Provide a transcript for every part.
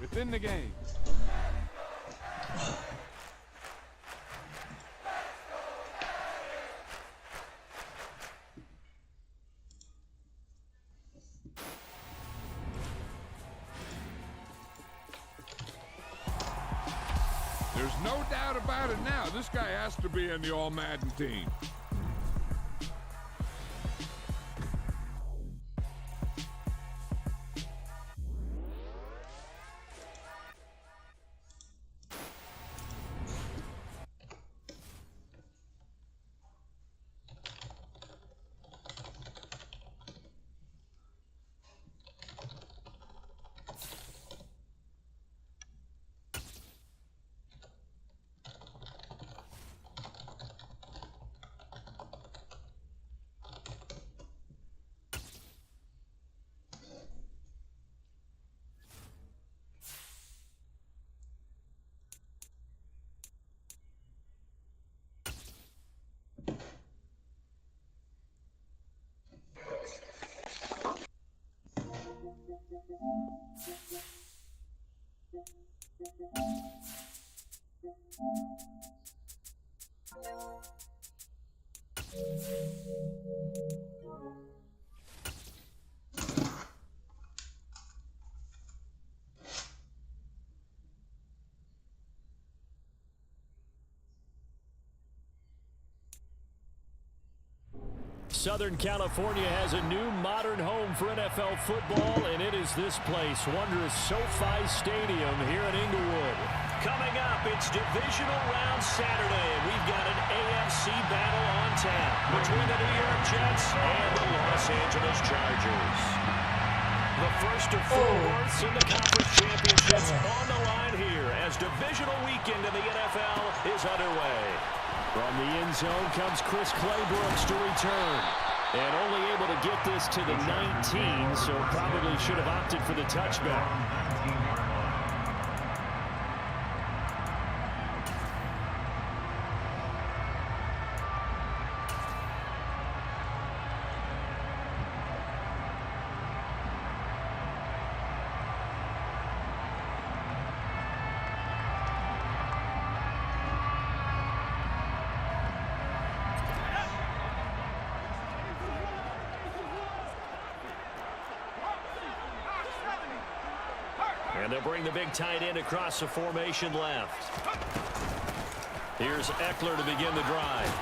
Within the game. There's no doubt about it now. This guy has to be in the All-Madden team. Southern California has a new modern home for NFL football, and it is this place, wondrous SoFi Stadium here in Inglewood. Coming up, it's divisional round Saturday, and we've got an AFC battle on tap between the New York Jets and the Los Angeles Chargers. The first of four berths in the conference championships on the line here as divisional weekend in the NFL is underway. From the end zone comes Chris Claybrooks to return. And only able to get this to the 19, so probably should have opted for the touchback. And they'll bring the big tight end across the formation left. Here's Eckler to begin the drive.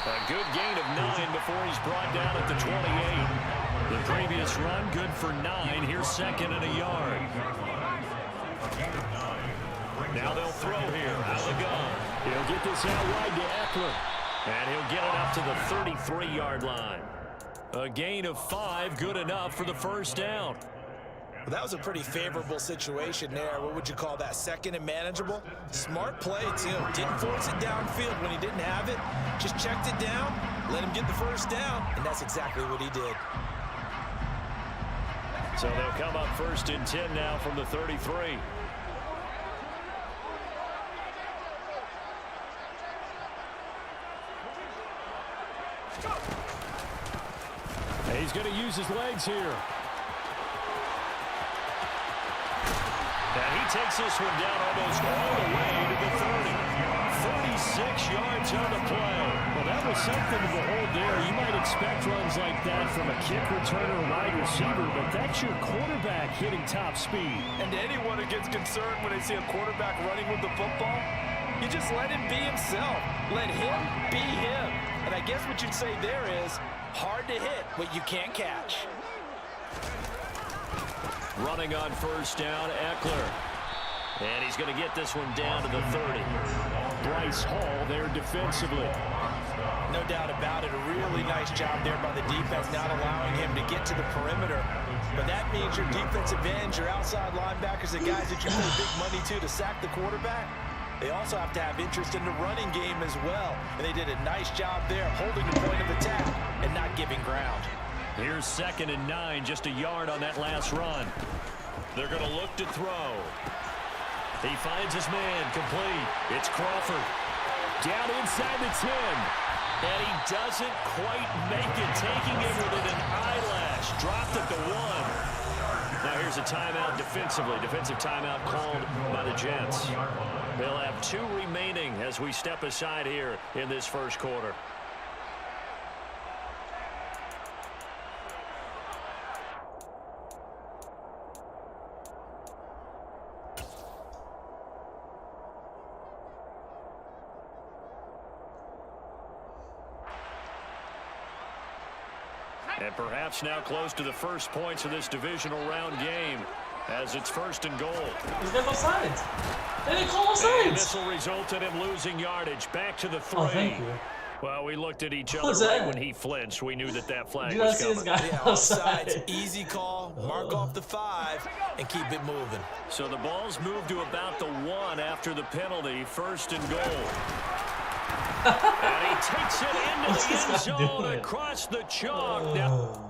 A good gain of 9 before he's brought down at the 28. The previous run, good for 9. Here's second and a yard. Now they'll throw here out of the gun. He'll get this out wide to Eckler. And he'll get it up to the 33-yard line. A gain of 5, good enough for the first down. Well, that was a pretty favorable situation there. What would you call that? Second and manageable? Smart play, too. Didn't force it downfield when he didn't have it. Just checked it down, let him get the first down, and that's exactly what he did. So they'll come up first and 10 now from the 33. He's going to use his legs here. And he takes this one down almost all the way to the 30. 36 yards on the play. Well, that was something to behold there. You might expect runs like that from a kick returner or wide receiver, but that's your quarterback hitting top speed. And to anyone who gets concerned when they see a quarterback running with the football, you just let him be himself. Let him be him. And I guess what you'd say there is hard to hit what you can't catch. Running on first down, Eckler. And he's going to get this one down to the 30. Bryce Hall there defensively. No doubt about it. A really nice job there by the defense, not allowing him to get to the perimeter. But that means your defensive ends, your outside linebackers, the guys that you pay big money to sack the quarterback, they also have to have interest in the running game as well. And they did a nice job there, holding the point of attack and not giving ground. Here's second and 9, just a yard on that last run. They're going to look to throw. He finds his man, complete. It's Crawford. Down inside the 10. And he doesn't quite make it, taking it within an eyelash. Dropped at the 1. Now here's a timeout defensively. Defensive timeout called by the Jets. They'll have 2 remaining as we step aside here in this first quarter. And perhaps now close to the first points of this divisional round game as it's 1st and goal. He's got no sides. They didn't call sides. And this will result in him losing yardage. Back to the 3. Oh, thank you. Well, we looked at each What other right that? when he flinched. We knew that that flag Did you was not see coming. this guy Yeah, outside? offsides, easy call, mark off the 5, and keep it moving. So the ball's moved to about the 1 after the penalty. 1st and goal. And he takes it into What's the this end guy zone doing? across the chalk. Now,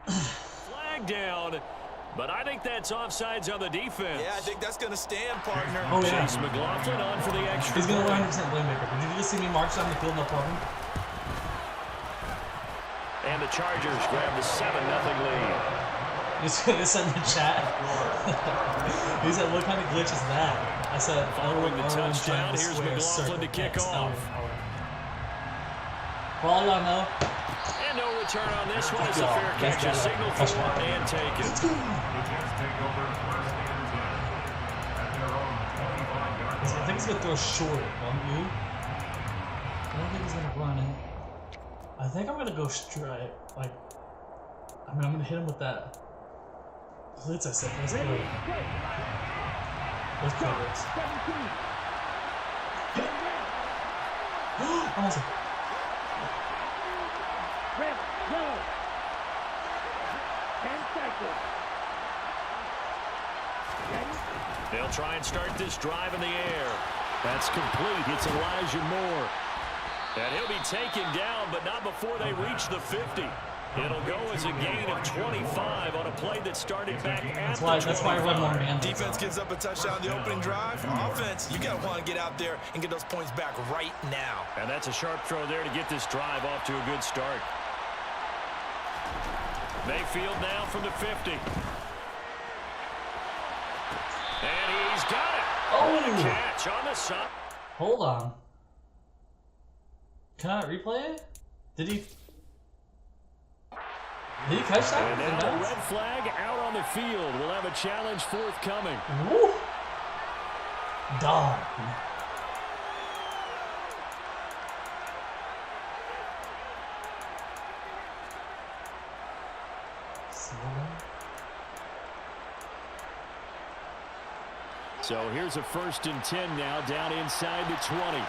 flag down, but I think that's offsides on the defense. Yeah, I think that's going to stand, partner. Oh, yeah. Chase McLaughlin on for the extra He's going to point. 100% playmaker. Did you just see me march down the field? No problem. And the Chargers grab the 7-0 lead. He's going to send the chat. He said, what kind of glitch is that? I said, Following the touchdown, here's square, McLaughlin circle, to kick X, off. L. For all y'all know, And no return on this one. It's a Yeah, fair catch. A that's signal better. for and taken. I think he's going to throw short, don't you? I don't think he's going to run it. I think I'm going to go straight. Like, I mean, I'm going to hit him with that blitz I said. Let's go. Let's go, blitz. Almost. They'll try and start this drive in the air. That's complete. It's Elijah Moore. And he'll be taken down, but not before they reach the 50. It'll go as a gain of 25 on a play that started back at the 25. That's why I run more man. Defense gives up a touchdown on the opening drive. Offense, you got to want to get out there and get those points back right now. And that's a sharp throw there to get this drive off to a good start. Mayfield now from the 50. And he's got it. What a catch on the side. Hold on. Can I replay it? Did he catch that? And now the red flag out on the field. We'll have a challenge forthcoming. Woo! Dog. So here's a 1st and 10 now, down inside the 20.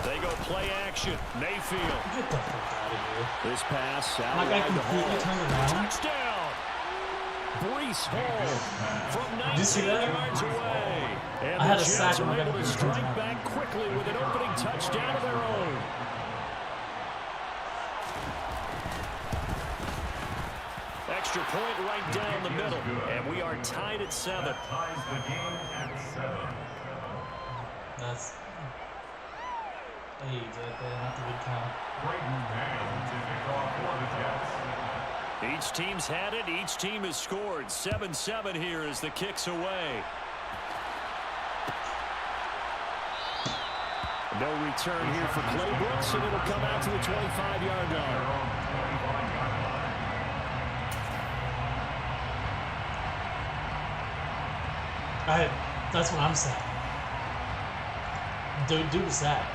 They go play action. Mayfield. Get the fuck out of here. This pass My out guy wide to completely Hall. turned around. Touchdown. Breece Hall from 19 Did you see that? yards away. And I had the a Jets sack and are my guy able to completely strike turned around. back quickly with an opening touchdown of their own. Extra point right down the middle. And we are tied at 7. That's AIDS right there, not the good count. Each team's had it. Each team has scored. 7-7 here as the kick's away. No return here for Clay Brooks, and it'll come out to the 25-yard line. That's what I'm saying. Do the sack.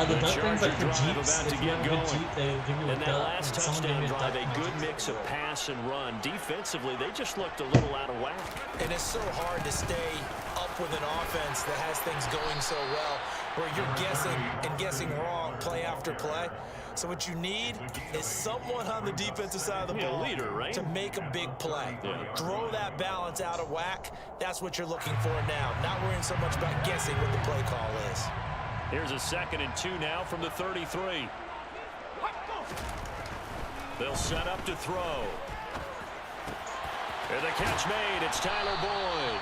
The duck things like for Jeeps, if you have a good Jeep, they give you a and that duck. last Someone gave touchdown me a drive, duck a good mix of pass and run. Defensively, they just looked a little out of whack. And it's so hard to stay up with an offense that has things going so well, where you're guessing and guessing wrong play after play. So what you need is someone on the defensive side of the ball leader, right? to make a big play. Yeah. Throw that balance out of whack. That's what you're looking for now. Not worrying so much about guessing what the play call is. Here's a 2nd and 2 now from the 33. They'll set up to throw. And the catch made. It's Tyler Boyd.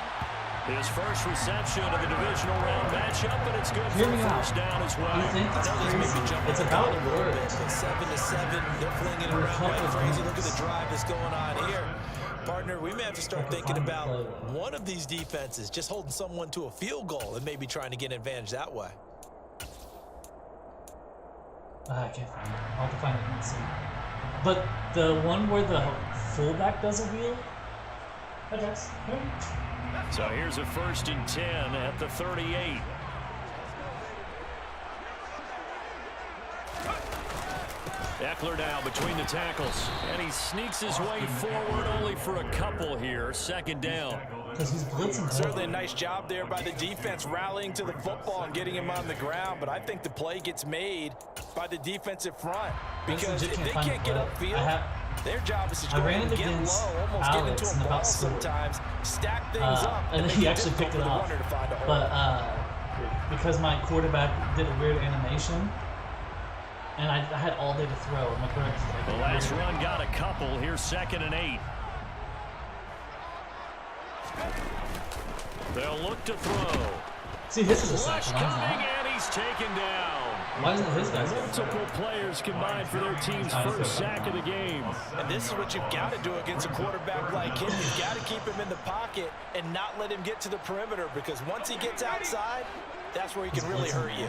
His first reception of the divisional round matchup, and it's good for a first down as well. You think it's crazy? It's about words. 7-7, they're flinging it around like crazy. Look at the drive that's going on here. Partner, we may have to start thinking about one of these defenses just holding someone to a field goal and maybe trying to get an advantage that way. I can't find it. I'll have to find it and see. But the one where the fullback does a wheel? I guess. So here's a 1st and 10 at the 38. Eckler now between the tackles, and he sneaks his way forward only for a couple here. 2nd down. Because he's blitzing. Certainly a nice job there by the defense rallying to the football and getting him on the ground, but I think the play gets made by the defensive front because if they can't get upfield, their job is to go and get low, almost get into a ball sometimes, stack things up, and then he actually picked it off. But because my quarterback did a weird animation, and I had all day to throw. My quarterback was like, the last run got a couple. Here's 2nd and 8. They'll look to throw. See, this is a sack. Coming, and he's taken down. Why isn't his guy? Multiple players combined for their team's first sack of the game. And this is what you've got to do against a quarterback like him. You've got to keep him in the pocket and not let him get to the perimeter, because once he gets outside, that's where he can really hurt you.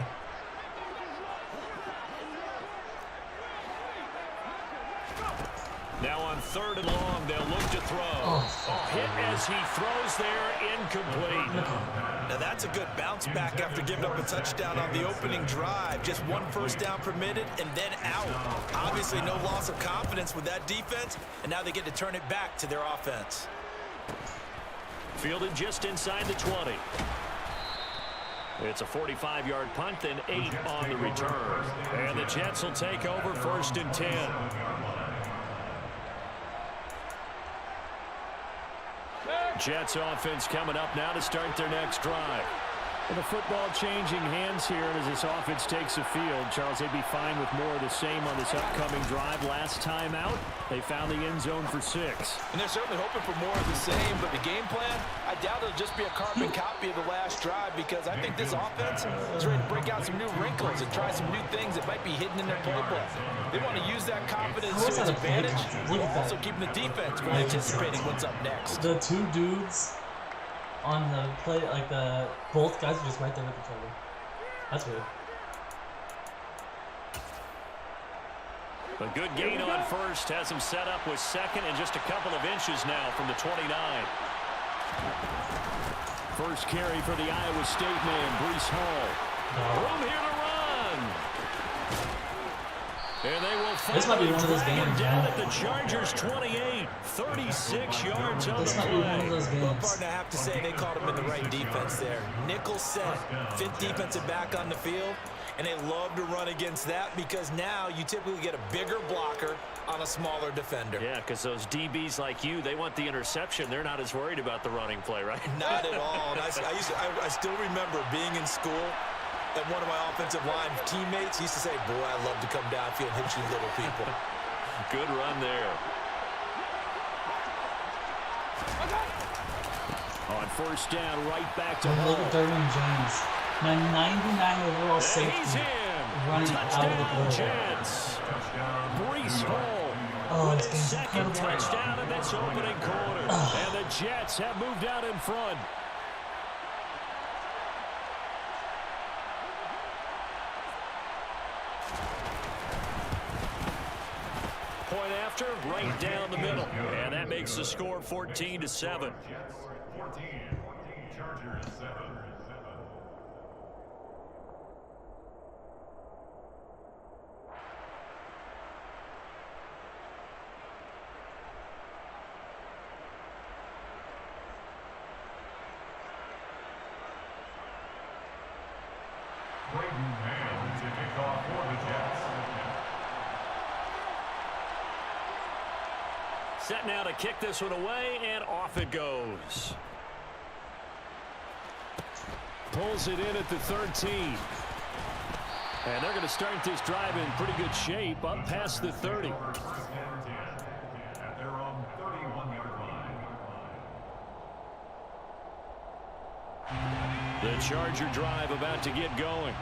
Now on 3rd and long, they'll look to throw. Hit as he throws there, incomplete. Now that's a good bounce back after giving up a touchdown on the opening drive. Just 1 first down permitted and then out. Obviously no loss of confidence with that defense, and now they get to turn it back to their offense. Fielded just inside the 20. It's a 45-yard punt and 8 on the return. And the Jets will take over 1st and 10. Jets offense coming up now to start their next drive. And the football changing hands here, and as this offense takes the field, Charles, they'd be fine with more of the same on this upcoming drive. Last time out, they found the end zone for 6. And they're certainly hoping for more of the same, but the game plan, I doubt it'll just be a carbon copy of the last drive, because I think this offense is ready to break out some new wrinkles and try some new things that might be hidden in their playbook. They want to use that confidence to its advantage, while also keeping the defense from anticipating what's up next. The 2 dudes on the play, like both guys are just right there with each other. That's weird. A good gain on 1st has him set up with 2nd and just a couple of inches now from the 29. First carry for the Iowa State man, Breece Hall. Room here to run. And they will this might be one of those games. Down at the Chargers 28, 36 yards on the play. Might be one of those games. Well, partner, I have to say they called him in the right defense there. Nickel set, 5th defensive back on the field, and they love to run against that because now you typically get a bigger blocker on a smaller defender. Yeah, because those DBs like you, they want the interception. They're not as worried about the running play, right? Not at all. And I still remember being in school, and one of my offensive line teammates used to say, boy, I love to come downfield and hit you little people. Good run there. On 1st down, right back to Hall. Look at Derwin James. My 99 overall safety running out of the goal. Jets. Breece Hall. Oh, this game's Second incredible. touchdown in this opening quarter. And the Jets have moved out in front. Point after, right down the middle. And that makes the score 14-7. Set now to kick this one away, and off it goes. Pulls it in at the 13. And they're going to start this drive in pretty good shape, up past the 30. The Charger drive about to get going.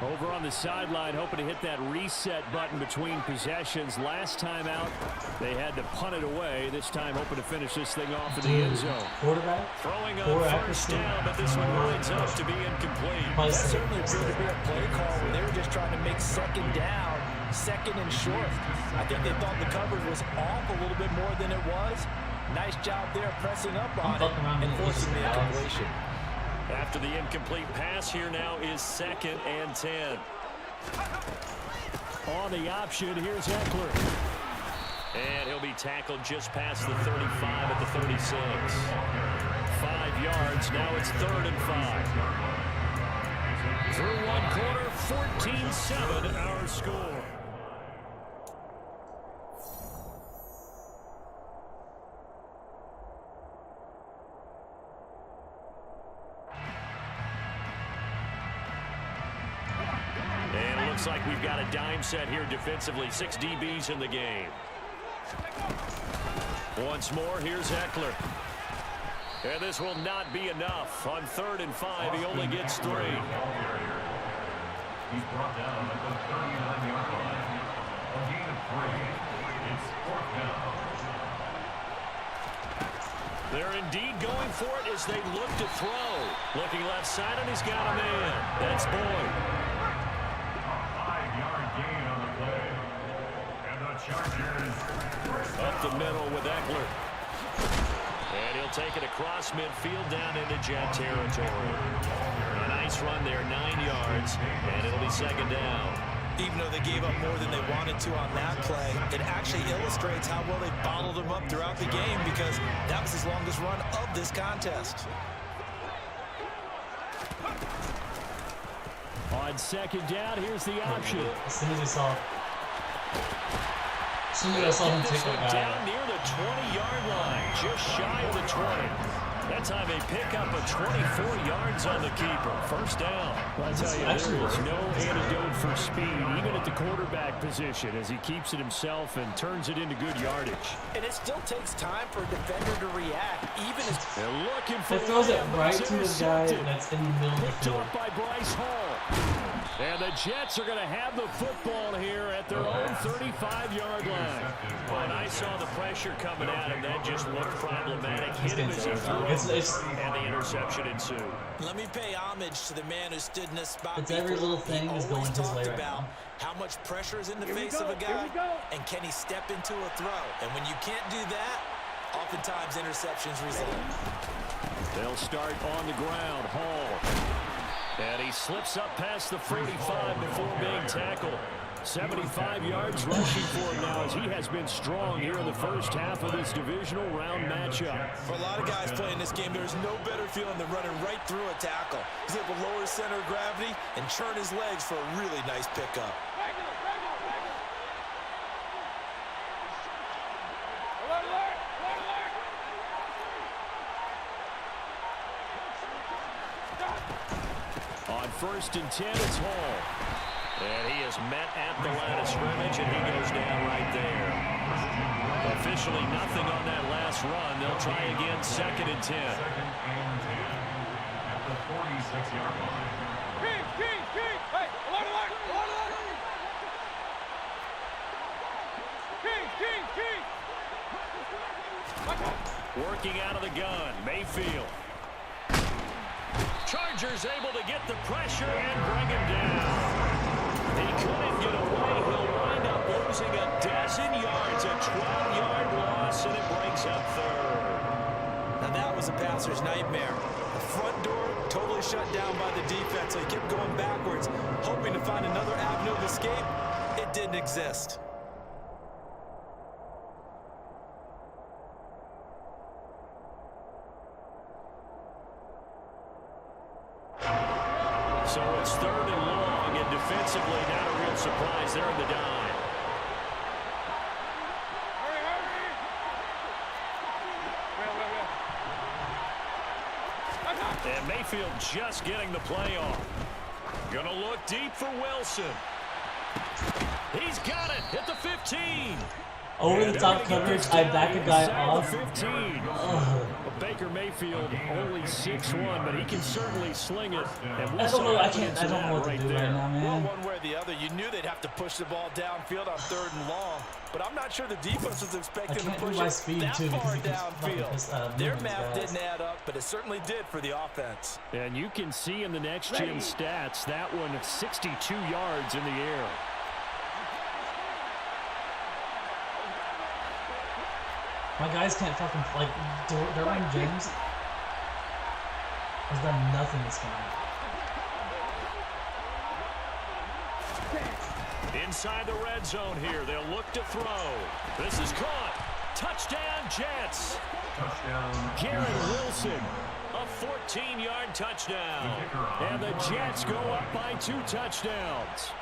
Over on the sideline, hoping to hit that reset button between possessions. Last time out, they had to punt it away. This time, hoping to finish this thing off in the end zone. Quarterback? Throwing on first down, but this one lines up to be incomplete. That certainly proved to be a play call where they were just trying to make second down, second and short. I think they thought the coverage was off a little bit more than it was. Nice job there pressing up on it and forcing the incompletion. After the incomplete pass, here now is 2nd and 10. On the option, here's Eckler. And he'll be tackled just past the 35 at the 36. 5 yards, now it's 3rd and 5. Through one quarter, 14-7 our score. Looks like we've got a dime set here defensively. 6 DBs in the game. Once more, here's Eckler. And this will not be enough. On 3rd and 5, he only gets 3. He's brought down at the 39-yard line. A gain of 3. It's 4th down. They're indeed going for it as they look to throw. Looking left side, and he's got a man. That's Boyd. Up the middle with Eckler. And he'll take it across midfield down into Jet territory. A nice run there, 9 yards, and it'll be 2nd down. Even though they gave up more than they wanted to on that play, it actually illustrates how well they bottled them up throughout the game because that was his longest run of this contest. On 2nd down, here's the option. As soon as I saw him take that guy down near the 20-yard line, just shy of the 20. That time they pick up a 24 yards on the keeper. 1st down. Well, I tell you, there is no antidote for speed, even at the quarterback position, as he keeps it himself and turns it into good yardage. And it still takes time for a defender to react, even as they're looking for. It throws it right to his guy that's in the middle of the field. By Bryce Hall. And the Jets are going to have the football here at their own 35-yard line. And I saw the pressure coming at him. That just looked problematic. Hit him as he threw it, and the interception ensued. Let me pay homage to the man who stood in this spot. It's every little thing is going his way right now. How much pressure is in the face of a guy, and can he step into a throw? And when you can't do that, oftentimes interceptions result. They'll start on the ground. Hall. And he slips up past the 45 before being tackled. 75 yards rushing for him now as he has been strong here in the first half of this divisional round matchup. For a lot of guys playing this game, there's no better feeling than running right through a tackle. He's able to lower his center of gravity and churn his legs for a really nice pickup. On 1st and 10, it's Hall. And he is met at the line of scrimmage, and he goes down right there. Officially nothing on that last run. They'll try again, 2nd and 10. 2nd and 10 at the 46-yard line. Hey, alert! Working out of the gun, Mayfield. Chargers able to get the pressure and bring him down. He couldn't get away. He'll wind up losing a dozen yards, a 12-yard loss, and it brings up 3rd. Now that was a passer's nightmare. The front was shut down by the defense, so he kept going backwards, hoping to find another avenue of escape. It didn't exist. So it's 3rd and long, and defensively not a real surprise there in the dime. And Mayfield just getting the play off. Gonna look deep for Wilson. He's got it at the 15. Over the top coverage, I back a guy off. 15. Ugh. Baker Mayfield only 6'1", but he can certainly sling it. And I don't know. I don't know what to do right now, Well, man. one way or the other, you knew they'd have to push the ball downfield on 3rd and long, but I'm not sure the defense was I expecting to can't do push my it speed that too far because it downfield. gets Their movements, math guys. didn't add up, but it certainly did for the offense. And you can see in the next gen stats, that one 62 yards in the air. My guys can't fucking like Derwin James has done nothing this game. Inside the red zone here, they'll look to throw. This is caught. Touchdown Jets. Touchdown. Garrett Wilson, a 14-yard touchdown. And the Jets go up by 2 touchdowns.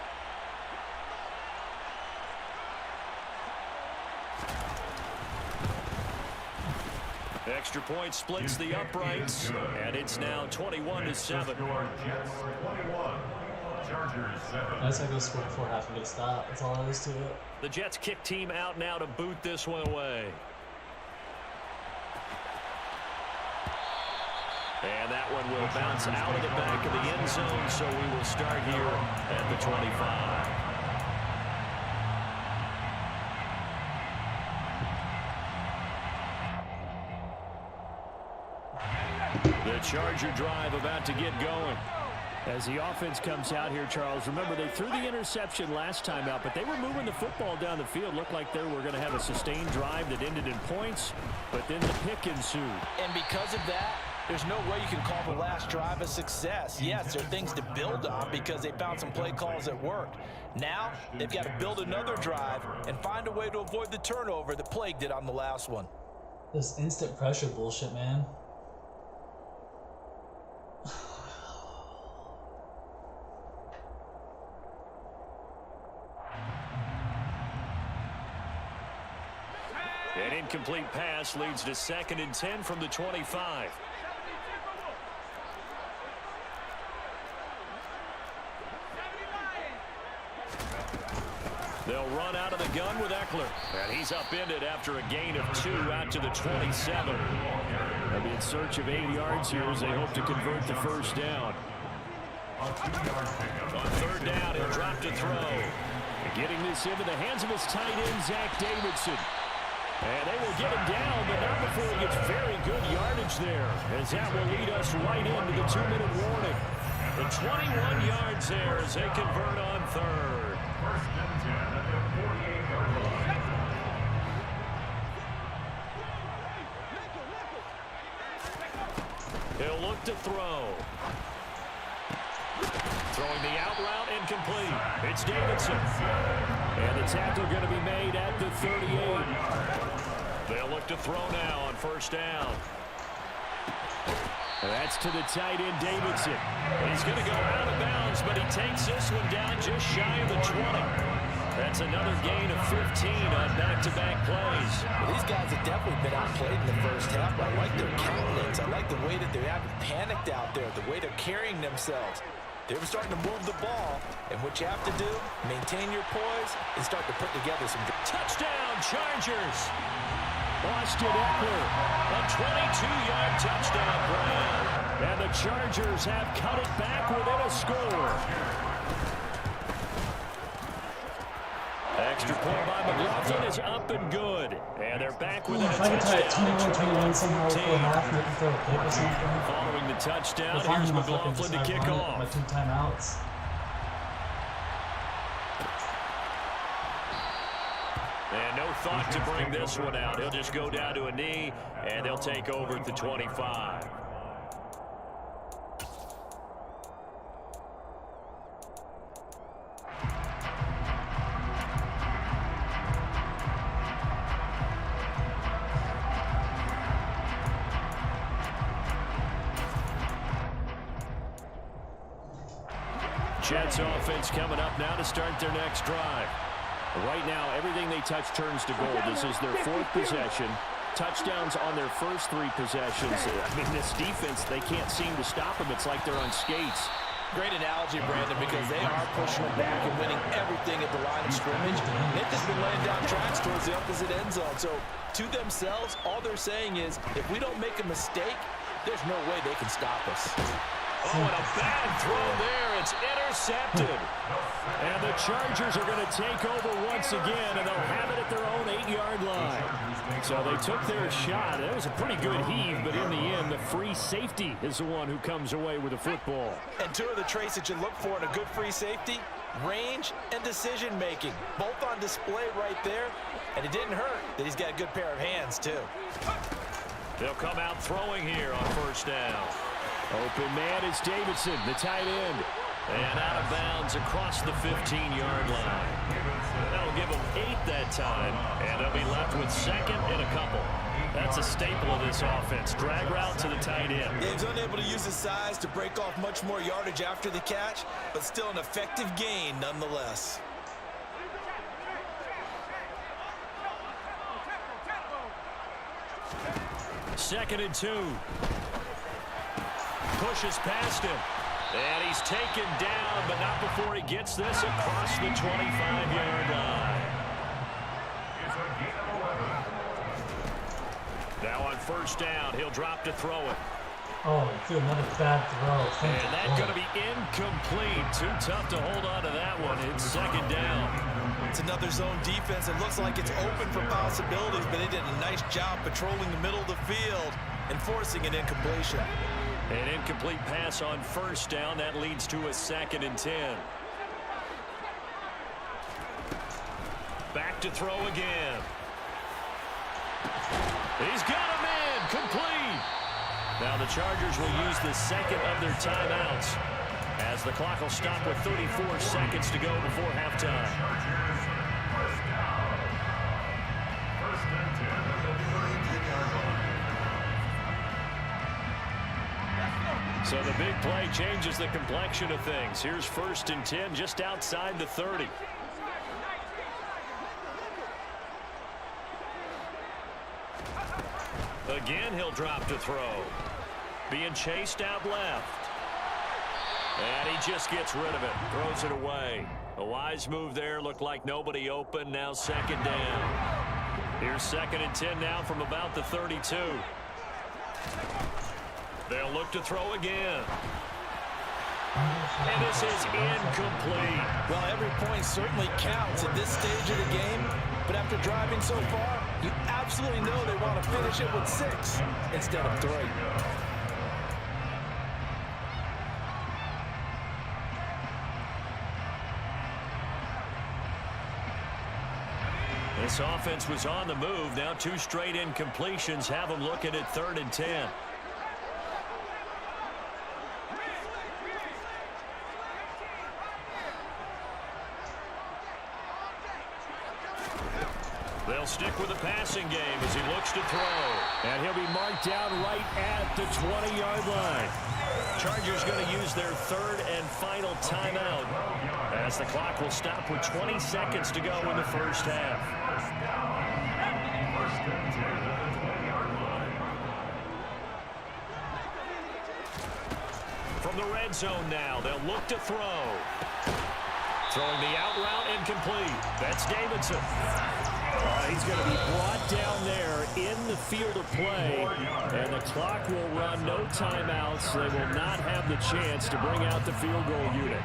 Extra point splits the uprights, and it's now 21-7. I guess I go score before half and get a stop. That's all there is to it. The Jets kick team out now to boot this one away. And that one will bounce out of the back of the end zone, so we will start here at the 25. The Charger drive about to get going. As the offense comes out here, Charles, remember they threw the interception last time out, but they were moving the football down the field. Looked like they were going to have a sustained drive that ended in points, but then the pick ensued. And because of that, there's no way you can call the last drive a success. Yes, there are things to build on because they found some play calls that worked. Now, they've got to build another drive and find a way to avoid the turnover that plagued it on the last one. This instant pressure bullshit, man. An incomplete pass leads to 2nd and 10 from the 25. They'll run out of the gun with Eckler. And he's upended after a gain of 2 out to the 27. They'll be in search of 8 yards here as they hope to convert the first down. On 3rd down, he'll drop to throw. And getting this into the hands of his tight end, Zach Davidson. And they will get him down, but not before he gets very good yardage there, as that will lead us right into the 2-minute warning. The 21 yards there as they convert on 3rd. 1st and 10 at the 48-yard line. He'll look to throw. Throwing the out route incomplete. It's Davidson. And the tackle going to be made at the 38. They'll look to throw now on 1st down. That's to the tight end, Davidson. He's going to go out of bounds, but he takes this one down just shy of the 20. That's another gain of 15 on back-to-back plays. Well, these guys have definitely been outplayed in the first half. I like their countenance. I like the way that they haven't panicked out there, the way they're carrying themselves. They were starting to move the ball, and what you have to do, maintain your poise, and start to put together some good touchdown, Chargers. Austin Eckler, a 22-yard touchdown grab. And the Chargers have cut it back within a score. Extra point by McLaughlin is up and good. And they're back within a If I could tie it touchdown. 21-21 somehow before half, maybe throw a pick or something. Following the touchdown, If I'm here's in my fucking McLaughlin to just kick run it, off. my 2 timeouts. And no thought to bring this one out. He'll just go down to a knee, and they'll take over at the 25. Jets offense coming up now to start their next drive. Right now, everything they touch turns to gold. This is their 4th possession. Touchdowns on their first 3 possessions. I mean, this defense, they can't seem to stop them. It's like they're on skates. Great analogy, Brandon, because they are pushing them back and winning everything at the line of scrimmage. They've just been laying down tracks towards the opposite end zone. So, to themselves, all they're saying is, if we don't make a mistake, there's no way they can stop us. Oh, and a bad throw there. It's intercepted. And the Chargers are going to take over once again, and they'll have it at their own 8-yard line. So they took their shot. It was a pretty good heave, but in the end, the free safety is the one who comes away with the football. And 2 of the traits that you look for in a good free safety, range and decision-making, both on display right there. And it didn't hurt that he's got a good pair of hands, too. They'll come out throwing here on first down. Open man is Davidson, the tight end. And out of bounds across the 15-yard line. That'll give them 8 that time, and they'll be left with 2nd and a couple. That's a staple of this offense. Drag route to the tight end. Yeah, he's unable to use his size to break off much more yardage after the catch, but still an effective gain nonetheless. Second and 2. Pushes past him. And he's taken down, but not before he gets this across the 25-yard line. Now on first down, he'll drop to throw it. Oh, dude, another bad throw. And that's going to be incomplete. Too tough to hold on to that one. It's 2nd down. It's another zone defense. It looks like it's open for possibilities, but they did a nice job patrolling the middle of the field and forcing an incompletion. An incomplete pass on first down. That leads to a 2nd and 10. Back to throw again. He's got him in. Complete. Now the Chargers will use the 2nd of their timeouts as the clock will stop with 34 seconds to go before halftime. First down. First and 10 at the 32-yard line. So the big play changes the complexion of things. Here's 1st and 10 just outside the 30. Again, he'll drop to throw. Being chased out left. And he just gets rid of it. Throws it away. A wise move there. Looked like nobody open. Now 2nd down. Here's 2nd and 10 now from about the 32. They'll look to throw again. And this is incomplete. Well, every point certainly counts at this stage of the game. But after driving so far, you absolutely know they want to finish it with 6 instead of 3. This offense was on the move. Now 2 straight incompletions have them looking at 3rd and 10. They'll stick with the passing game as he looks to throw. And he'll be marked down right at the 20-yard line. Chargers going to use their 3rd and final timeout as the clock will stop with 20 seconds to go in the first half. First and 10 at the 20-yard line. From the red zone now, they'll look to throw. Throwing the out route incomplete. That's Davidson. He's going to be brought down there in the field of play, and the clock will run. No timeouts. They will not have the chance to bring out the field goal unit.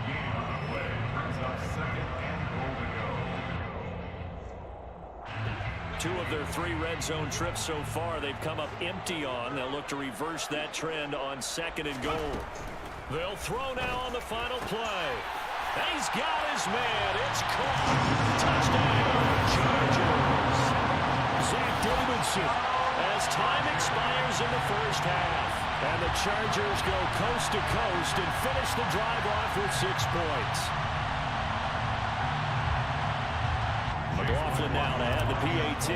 Two of their 3 red zone trips so far, they've come up empty on. They'll look to reverse that trend on 2nd and goal. They'll throw now on the final play. He's got his man. It's caught. Touchdown, Chargers. Zach Davidson as time expires in the first half. And the Chargers go coast to coast and finish the drive off with 6 points. McLaughlin now to add the PAT.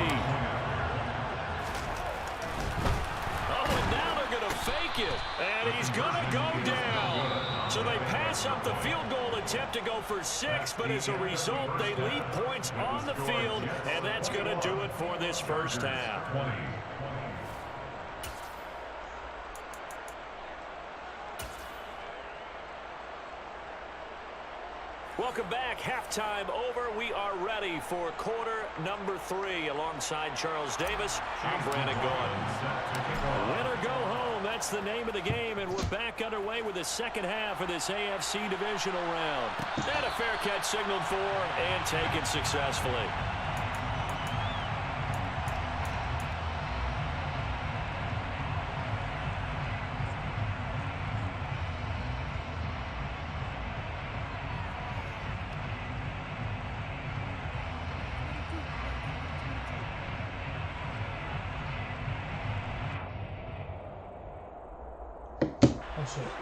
Oh, and now they're going to fake it. And he's going to go down. So they pass sets up the field goal attempt to go for 6, but as a result, they leave points on the field, and that's going to do it for this first half. Welcome back. Halftime over. We are ready for quarter number 3. Alongside Charles Davis, I'm Brandon Gaughan. Win or go home, that's the name of the game, and we're back underway with the second half of this AFC divisional round. And a fair catch signaled for and taken successfully.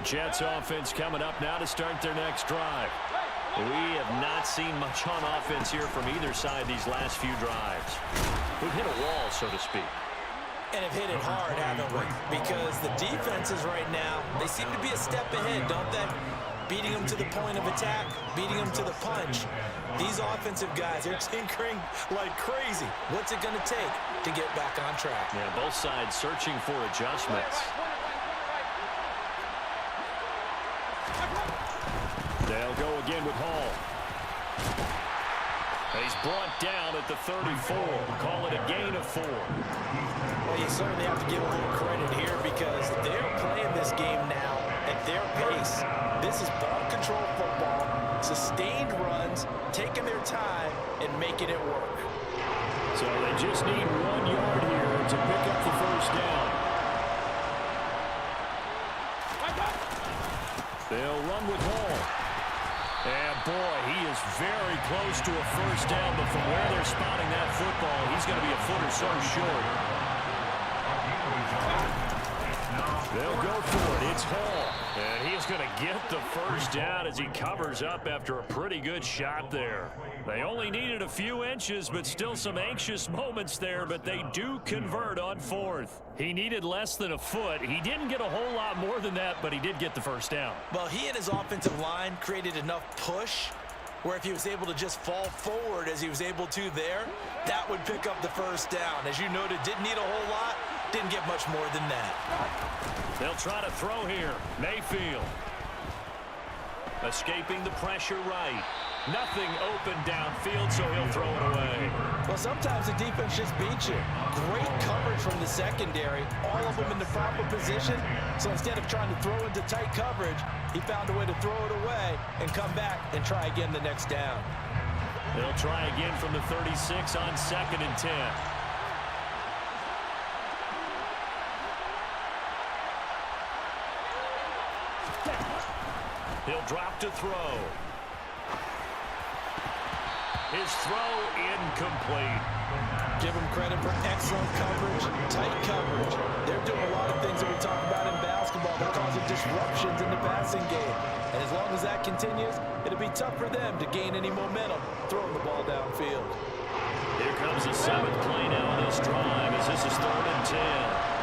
Jets offense coming up now to start their next drive. We have not seen much on offense here from either side these last few drives. We've hit a wall, so to speak. And have hit it hard, haven't we? Because the defenses right now, they seem to be a step ahead, don't they? Beating them to the point of attack, beating them to the punch. These offensive guys are tinkering like crazy. What's it going to take to get back on track? Yeah, both sides searching for adjustments. They'll go again with Hall. He's brought down at the 34. Call it a gain of 4. Well, you certainly have to give a little credit here because they're playing this game now at their pace. This is ball control football, sustained runs, taking their time and making it work. So they just need 1 yard here to pick up the first down. They'll run with Hall. And boy, he is very close to a first down, but from where they're spotting that football, he's going to be a foot or so short. They'll go for it. It's Hall. And he's going to get the first down as he covers up after a pretty good shot there. They only needed a few inches, but still some anxious moments there, but they do convert on 4th. He needed less than a foot. He didn't get a whole lot more than that, but he did get the first down. Well, he and his offensive line created enough push where if he was able to just fall forward as he was able to there, that would pick up the first down. As you noted, didn't need a whole lot, didn't get much more than that. They'll try to throw here. Mayfield. Escaping the pressure right. Nothing open downfield, so he'll throw it away. Well, sometimes the defense just beats you. Great coverage from the secondary, all of them in the proper position. So instead of trying to throw into tight coverage, he found a way to throw it away and come back and try again the next down. They'll try again from the 36 on 2nd and 10. He'll drop to throw. His throw incomplete. Give him credit for excellent coverage, tight coverage. They're doing a lot of things that we talk about in basketball. They're causing disruptions in the passing game. And as long as that continues, it'll be tough for them to gain any momentum throwing the ball downfield. Here comes the 7th play now on this drive as this is 3rd and 10.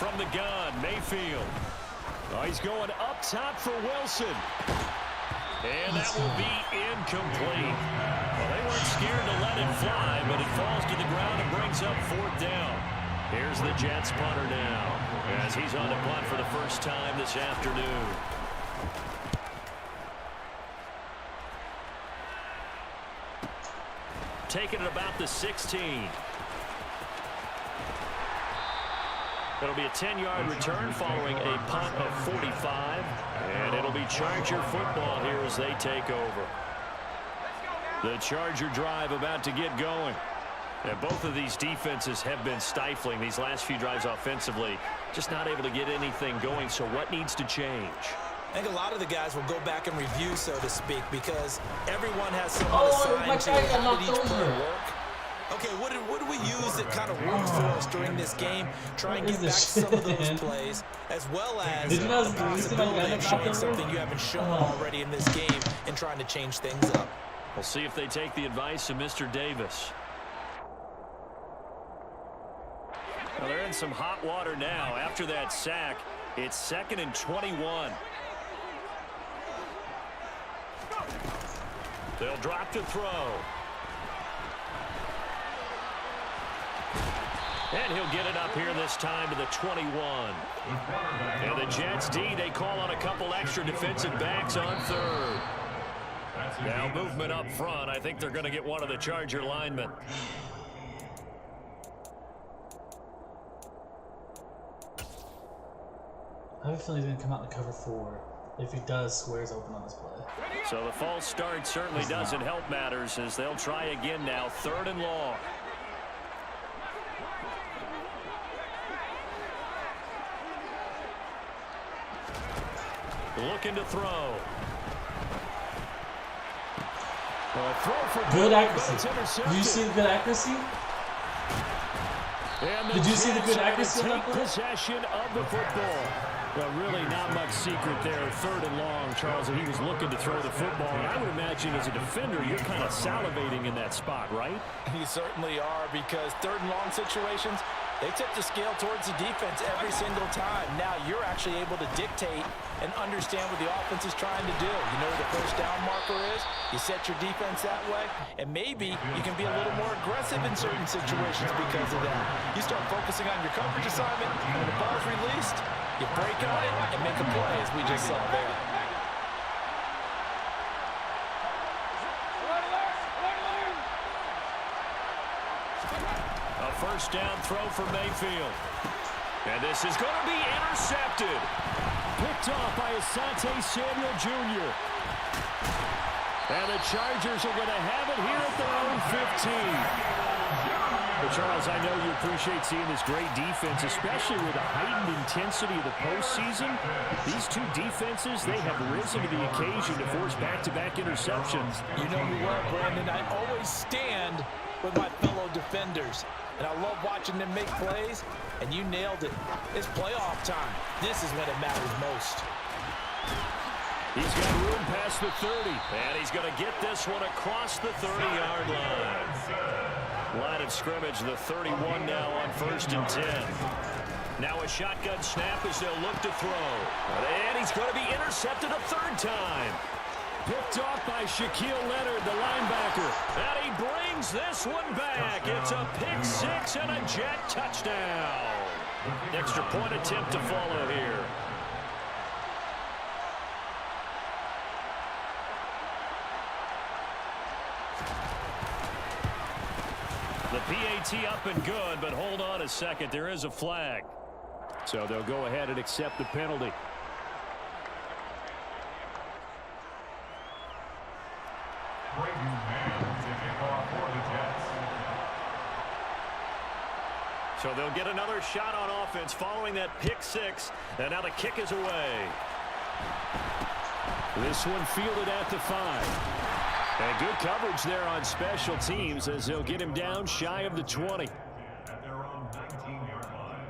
From the gun, Mayfield. Oh, he's going up top for Wilson. And that will be incomplete. Well, they weren't scared to let it fly, but it falls to the ground and brings up 4th down. Here's the Jets punter now as he's on a punt for the first time this afternoon. Taking it about the 16. It'll be a 10-yard return following a punt of 45. And it'll be Charger football here as they take over. The Charger drive about to get going. And both of these defenses have been stifling these last few drives offensively. Just not able to get anything going. So what needs to change? I think a lot of the guys will go back and review, so to speak, because everyone has someone assigned to how did each play work. Okay, what do we use that kind of works for us during this game? Try and get back some of those plays, as well as the possibility of showing something you haven't shown already in this game and trying to change things up. We'll see if they take the advice of Mr. Davis. in some hot water now. After that sack, it's 2nd and 21. They'll drop to throw. And he'll get it up here this time to the 21. And the Jets D, they call on a couple extra defensive backs on 3rd. Now movement up front. I think they're going to get one of the Charger linemen. I have a feeling he's going to come out in the cover 4. If he does, Square's open on this play. So the false start certainly doesn't help matters as they'll try again now. 3rd and long. Looking to throw. Good accuracy. Did you see the good accuracy? Did you see the good accuracy on that play? Possession of the football. Well, really not much secret there. 3rd and long, Charles, and he was looking to throw the football. And I would imagine as a defender, you're kind of salivating in that spot, right? You certainly are, because 3rd and long situations, they tip the scale towards the defense every single time. Now you're actually able to dictate and understand what the offense is trying to do. You know where the first down marker is. You set your defense that way, and maybe you can be a little more aggressive in certain situations because of that. You start focusing on your coverage assignment, and when the ball's released, you break on it and make a play, as we just saw there. A first down throw for Mayfield. And this is going to be intercepted. Picked off by Asante Samuel Jr. And the Chargers are going to have it here at their own 15. But Charles, I know you appreciate seeing this great defense, especially with the heightened intensity of the postseason. These two defenses, they have risen to the occasion to force back-to-back interceptions. You know me well, Brandon. I always stand with my fellow defenders. And I love watching them make plays, and you nailed it. It's playoff time. This is when it matters most. He's got room past the 30, and he's going to get this one across the 30-yard line. Line of scrimmage, the 31 now on 1st and 10. Now a shotgun snap as they'll look to throw. And he's going to be intercepted a 3rd time. Picked off by Shaquille Leonard, the linebacker. And he brings this one back. It's a pick 6 and a Jet touchdown. Extra point attempt to follow here. The PAT up and good, but hold on a second. There is a flag. So they'll go ahead and accept the penalty. So they'll get another shot on offense following that pick 6. And now the kick is away. This one fielded at the 5. And good coverage there on special teams as they'll get him down shy of the 20. At their own 19-yard line.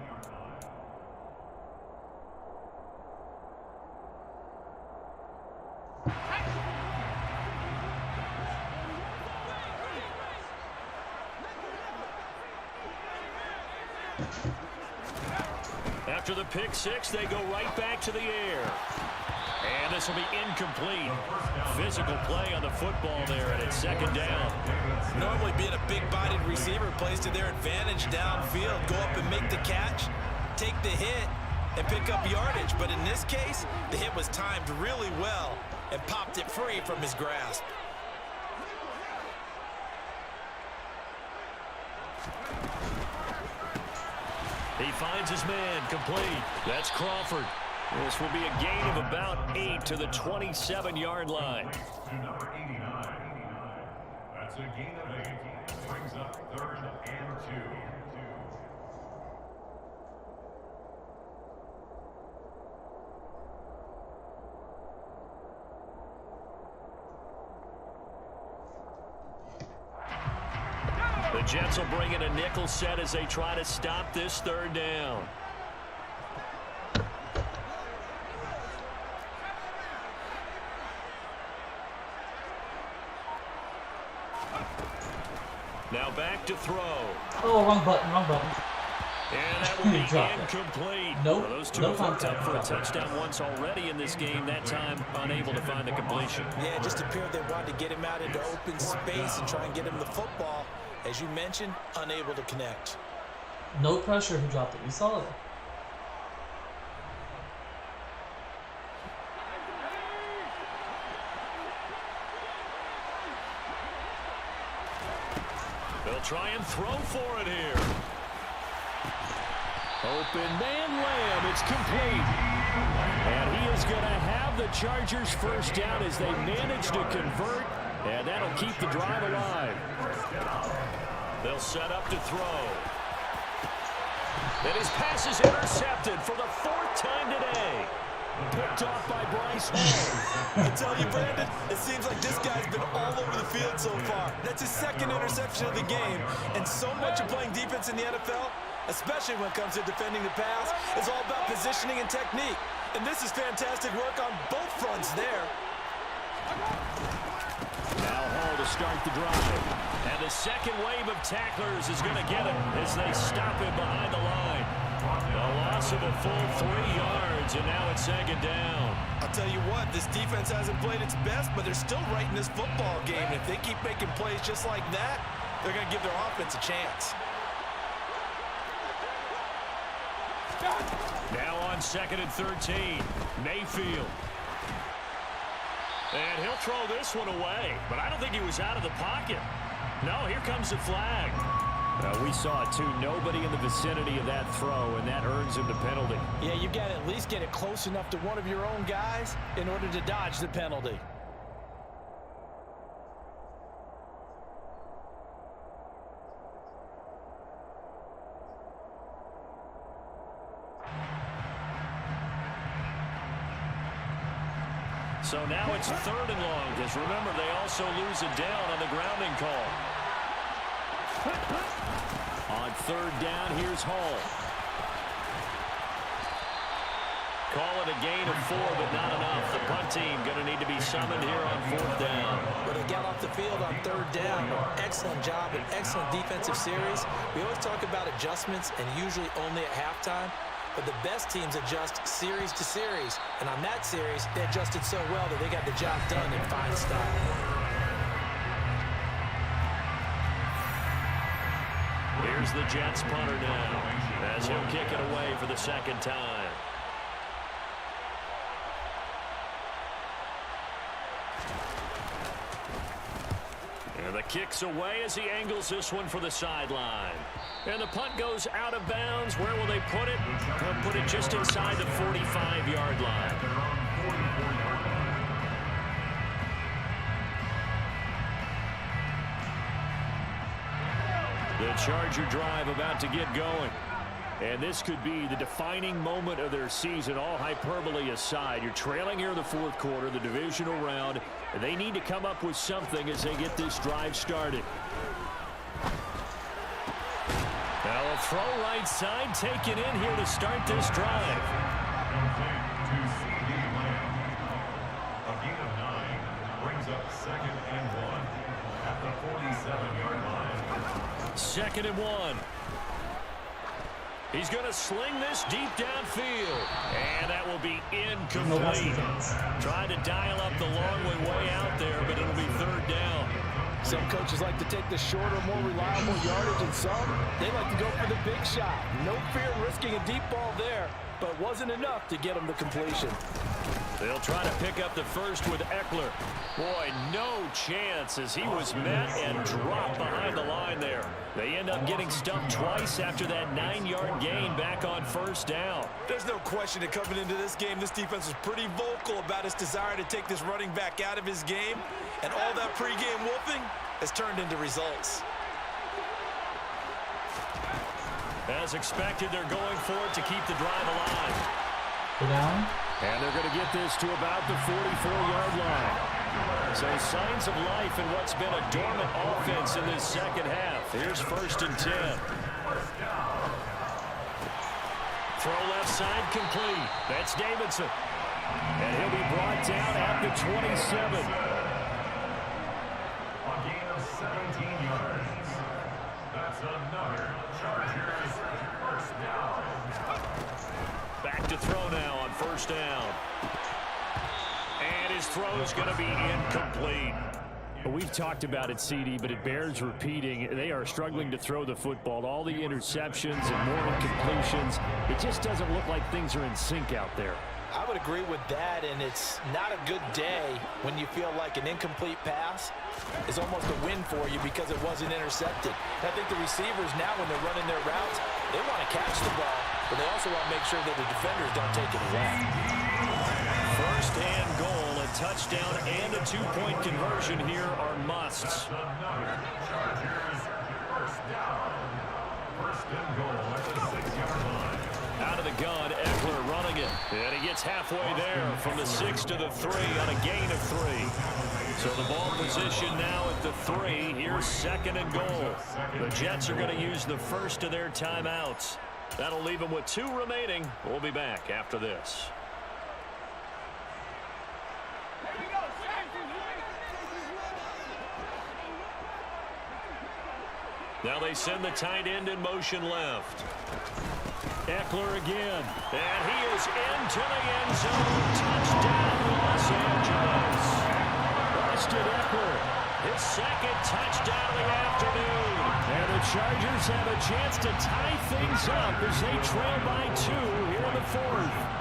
After the pick 6, they go right back to the air. And this will be incomplete. Physical play on the football there, and it's 2nd down. Normally being a big-bodied receiver plays to their advantage downfield. Go up and make the catch, take the hit, and pick up yardage. But in this case, the hit was timed really well and popped it free from his grasp. He finds his man, complete. That's Crawford. This will be a gain of about 8 to the 27-yard line. To number 89. That's a gain of 8. Brings up 3rd and 2. The Jets will bring in a nickel set as they try to stop this 3rd down. Now back to throw. Oh, wrong button, wrong button. And that will be Drop it. incomplete. Nope. Well, those two No have hooked up contact. for a touchdown once already in this game. That time unable to find the completion. Yeah, it just appeared they wanted to get him out into open space and try and get him the football. As you mentioned, unable to connect. No pressure, he dropped it. You saw it. They'll try and throw for it here. Open man Lamb, it's complete. And he is going to have the Chargers first down as they manage to convert, and that'll keep the drive alive. They'll set up to throw. And his pass is intercepted for the 4th time today. Picked off by Bryce Hall. I tell you, Brandon, it seems like this guy's been all over the field so far. That's his 2nd interception of the game, and so much of playing defense in the NFL, especially when it comes to defending the pass, is all about positioning and technique. And this is fantastic work on both fronts there. Now Hall to start the drive. And the second wave of tacklers is going to get him as they stop him behind the line. A loss of a full 3 yards, and now it's 2nd down. I'll tell you what, this defense hasn't played its best, but they're still right in this football game. And if they keep making plays just like that, they're going to give their offense a chance. Now on 2nd and 13, Mayfield. And he'll throw this one away, but I don't think he was out of the pocket. No, here comes the flag. We saw it too. Nobody in the vicinity of that throw, and that earns him the penalty. Yeah, you got to at least get it close enough to one of your own guys in order to dodge the penalty. So now it's 3rd and long, because remember, they also lose it down on the grounding call. On 3rd down, here's Hall. Call it a gain of 4, but not enough. The punt team going to need to be summoned here on 4th down. But they got off the field on 3rd down. Excellent job, an excellent defensive series. We always talk about adjustments, and usually only at halftime. But the best teams adjust series to series. And on that series, they adjusted so well that they got the job done in fine style. Here's the Jets punter now, as he'll kick it away for the 2nd time. And the kick's away as he angles this one for the sideline. And the punt goes out of bounds. Where will they put it? They'll put it just inside the 45-yard line. The Charger drive about to get going. And this could be the defining moment of their season, all hyperbole aside. You're trailing here in the 4th quarter, the divisional round. And they need to come up with something as they get this drive started. Now a throw right side taken in here to start this drive. A gain of 9 brings up 2nd and 1 at the 47-yard line. 2nd and 1. He's going to sling this deep downfield. And that will be incomplete. Trying to dial up the long way out there, but it'll be 3rd down. Some coaches like to take the shorter, more reliable yardage, and some, they like to go for the big shot. No fear of risking a deep ball there, but it wasn't enough to get them the completion. They'll try to pick up the first with Eckler. Boy, no chance as he was met and dropped behind the line there. They end up getting stumped twice after that 9-yard gain back on 1st down. There's no question that coming into this game, this defense was pretty vocal about its desire to take this running back out of his game, and all that pregame wolfing has turned into results. As expected, they're going for it to keep the drive alive. Go down. And they're going to get this to about the 44-yard line. So signs of life in what's been a dormant offense in this 2nd half. Here's 1st and 10. Throw left side complete. That's Davidson. And he'll be brought down at the 27. A gain of 17 yards. That's another Chargers 1st down. throw is going to be incomplete. We've talked about it, CD, but it bears repeating. They are struggling to throw the football. All the interceptions and more incompletions. It just doesn't look like things are in sync out there. I would agree with that, and it's not a good day when you feel like an incomplete pass is almost a win for you because it wasn't intercepted. I think the receivers now, when they're running their routes, they want to catch the ball, but they also want to make sure that the defenders don't take it away. First and goal, a touchdown and a two-point conversion here are musts. First and goal at the 6-yard line. Out of the gun, Eckler running it. And he gets halfway there from the 6 to the 3 on a gain of 3. So the ball position now at the 3. Here's second and goal. The Jets are going to use the first of their timeouts. That'll leave them with 2 remaining. We'll be back after this. Now they send the tight end in motion left. Eckler again. And he is into the end zone. Touchdown, Los Angeles. Austin Eckler, his second touchdown of the afternoon. And the Chargers have a chance to tie things up as they trail by 2 here in the 4th.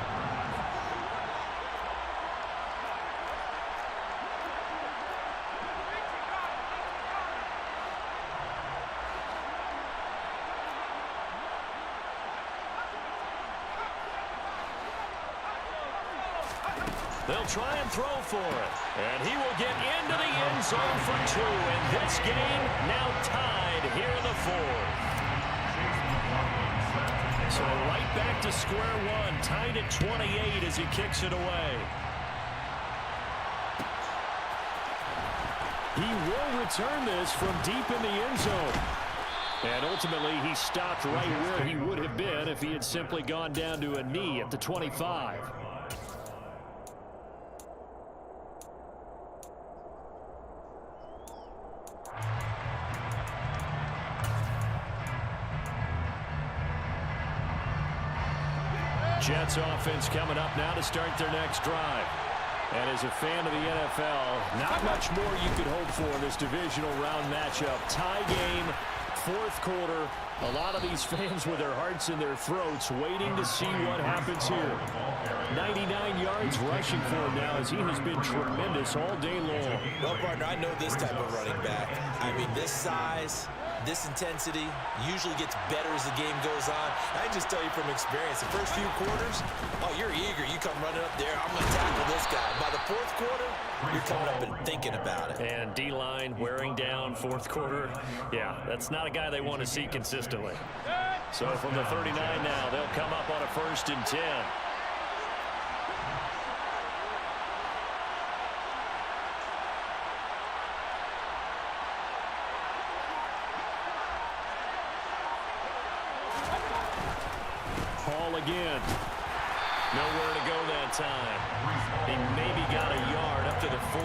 They'll try and throw for it. And he will get into the end zone for 2. And this game now tied here in the 4th. So right back to square one. Tied at 28 as he kicks it away. He will return this from deep in the end zone. And ultimately, he stopped right where he would have been if he had simply gone down to a knee at the 25. Jets offense coming up now to start their next drive. And as a fan of the NFL, not much more you could hope for in this divisional round matchup. Tie game, 4th quarter. A lot of these fans with their hearts in their throats waiting to see what happens here. 99 yards rushing for him now as he has been tremendous all day long. Well, partner, I know this type of running back. I mean, this size, this intensity usually gets better as the game goes on. I can just tell you from experience, the first few quarters, oh, you're eager. You come running up there, I'm going to tackle this guy. By the 4th quarter, you're coming up and thinking about it. And D-line wearing down 4th quarter. Yeah, that's not a guy they want to see consistently. So from the 39 now, they'll come up on a 1st and 10. Again. Nowhere to go that time. He maybe got a yard up to the 40.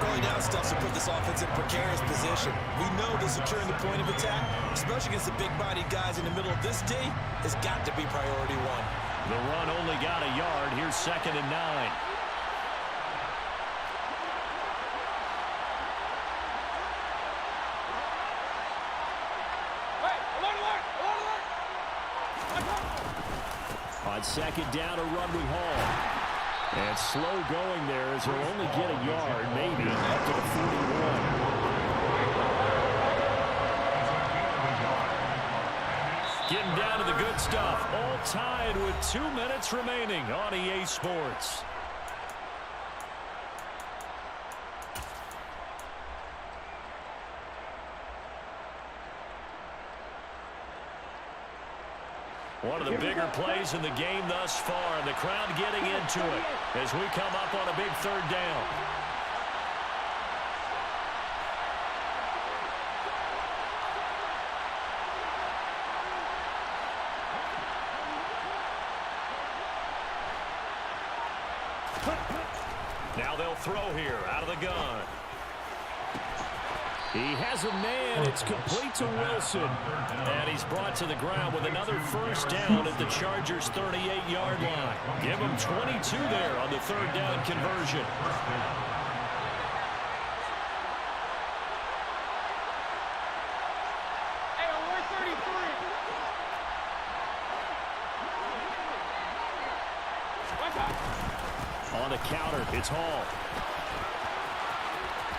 Early down stuff to put this offense in a precarious position. We know that securing the point of attack, especially against the big-bodied guys in the middle of this D, has got to be priority 1. The run only got a yard. Here's 2nd and 9. On 2nd down, a run with Hall. And slow going there as he'll only get a yard, maybe, up to the 41. Getting down to the good stuff. All tied with 2 minutes remaining on EA Sports. One of the bigger plays in the game thus far. The crowd getting into it as we come up on a big 3rd down. Now they'll throw here out of the gun. He has a man. It's complete to Wilson. And he's brought to the ground with another first down at the Chargers' 38-yard line. Give him 22 there on the third down conversion. On the counter, it's Hall.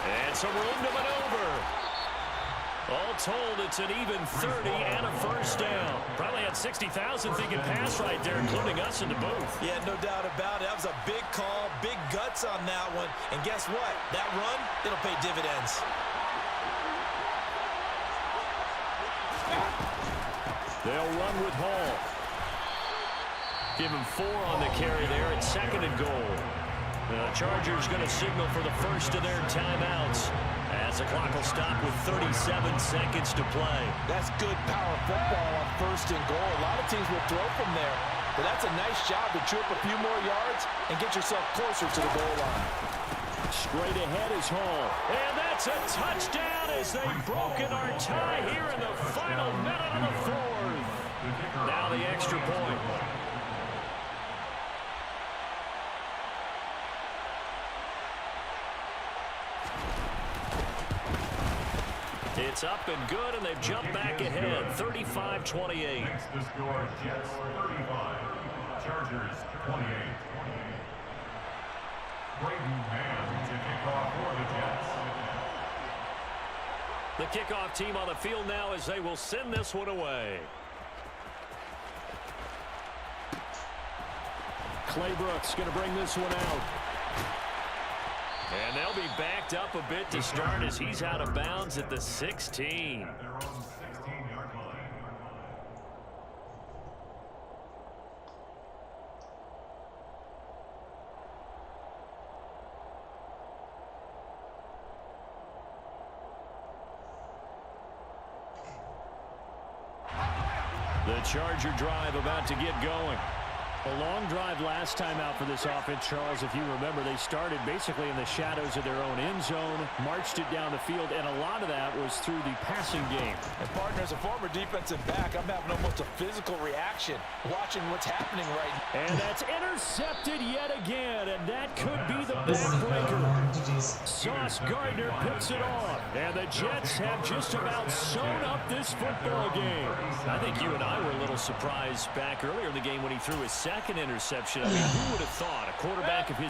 And some room to maneuver. All told, it's an even 30 and a first down. Probably had 60,000 thinking pass right there, including us in the booth. Yeah, no doubt about it. That was a big call, big guts on that one. And guess what? That run, it'll pay dividends. They'll run with Hall. Give him 4 on the carry there. It's 2nd and goal. The Chargers going to signal for the first of their timeouts as the clock will stop with 37 seconds to play. That's good power football on 1st and goal. A lot of teams will throw from there, but that's a nice job to chew up a few more yards and get yourself closer to the goal line. Straight ahead is Hall. And that's a touchdown as they've broken our tie here in the final minute of the 4th. Now the extra point. It's up and good, and they've jumped back ahead, 35-28. Next to score, Jets 35, Chargers 28. Braden Mann to kick off for the Jets. The kickoff team on the field now as they will send this one away. Clay Brooks going to bring this one out. And they'll be backed up a bit to start as he's out of bounds at the 16. At their own 16-yard line. The Charger drive about to get going. A long drive last time out for this offense, Charles. If you remember, they started basically in the shadows of their own end zone, marched it down the field, and a lot of that was through the passing game. And partner, as a former defensive back, I'm having almost a physical reaction watching what's happening right now. And that's intercepted yet again, and that could be the backbreaker. Sauce Gardner picks it off, and the Jets have just about sewn up this football game. I think you and I were a little surprised back earlier in the game when he threw his second interception. I mean, who would have thought a quarterback of his